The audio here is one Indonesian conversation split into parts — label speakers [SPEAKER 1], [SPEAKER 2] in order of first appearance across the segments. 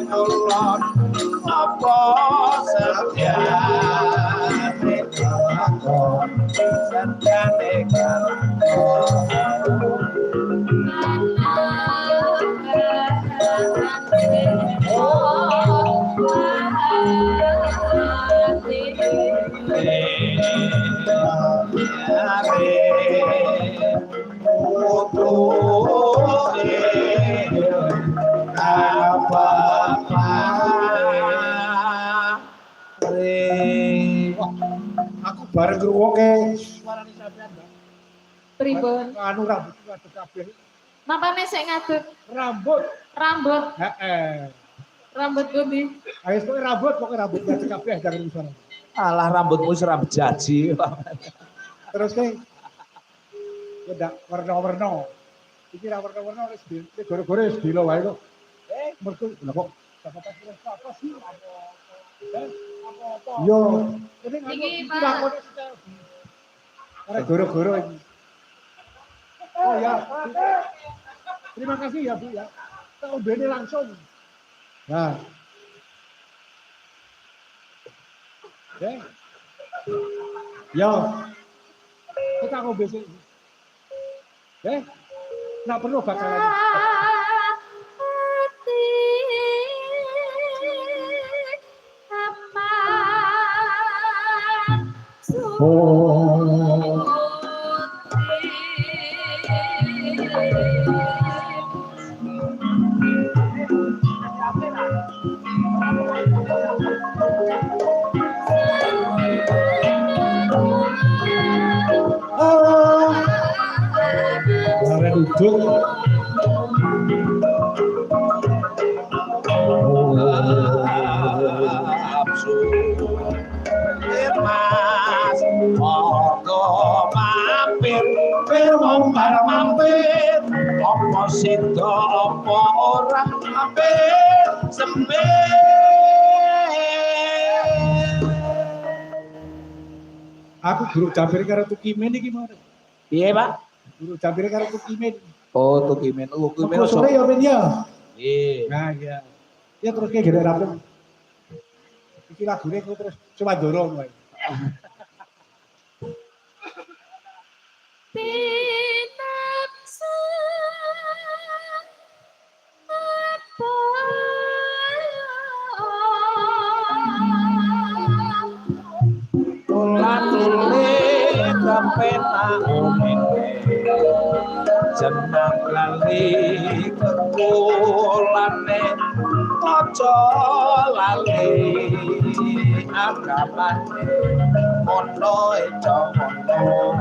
[SPEAKER 1] ulon apa setiane lakon setiane
[SPEAKER 2] aku bareng ngrungokke suarane sampean, Mbak.
[SPEAKER 3] Pripun?
[SPEAKER 2] Anu rambut ngadeg kabeh.
[SPEAKER 3] Napane sik ngadeg?
[SPEAKER 2] Rambut.
[SPEAKER 3] Rambut.
[SPEAKER 2] Heeh.
[SPEAKER 3] Rambut pundi?
[SPEAKER 2] Ayo kok rambut ngadeg kabeh jangan suara.
[SPEAKER 1] Alah rambutmu serambut jaji.
[SPEAKER 2] Terus ke ndak warna-warna. Iki ra warna-warna wis gore-gore wis dilo wae kok. Mergo lha kok apa sih? Apa-apa. Yo, iki lakone arek goro-goro iki. Oh ya. Terima kasih ya, Bu ya. Tak umbene langsung. Nah. Yo. Kita ngombe sih. Nggak perlu bakalan. Duduk.
[SPEAKER 1] Mas, monggo mampir, wong bareng mampir, apa sida apa ora mampir sembih.
[SPEAKER 2] Aku guru Jabir karo Tukimen iki mau.
[SPEAKER 1] Piye, Pak?
[SPEAKER 2] Guru Jabir karo Tukimen.
[SPEAKER 1] Oh, Tukimen. Tukimen
[SPEAKER 2] sore ya men ya.
[SPEAKER 1] Iya.
[SPEAKER 2] Nah, iya. Ya terus kayak gede rapet. Iki lagune ku terus cuma dorong wae.
[SPEAKER 1] Jeneng lali kekulane aja lali agamane ono eco ono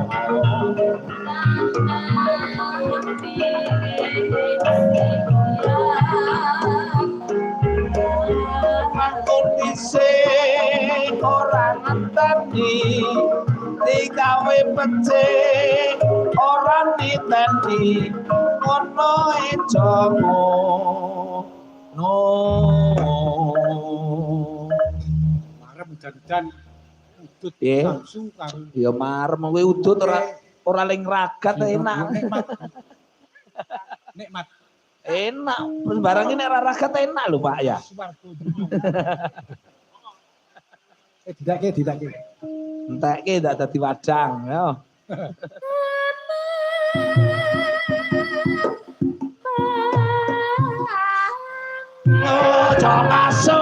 [SPEAKER 1] dhisik ora ngenteni digawe becik ora niteni ono ejomo no
[SPEAKER 2] Marem jan-jan udut langsung karo
[SPEAKER 1] ya marem kowe udut ora ling ragat enak
[SPEAKER 2] nikmat
[SPEAKER 1] enak barang ini ora ragat enak lho Pak ya
[SPEAKER 2] didakke
[SPEAKER 1] entekke ndak dadi wadang ya ojo ngaso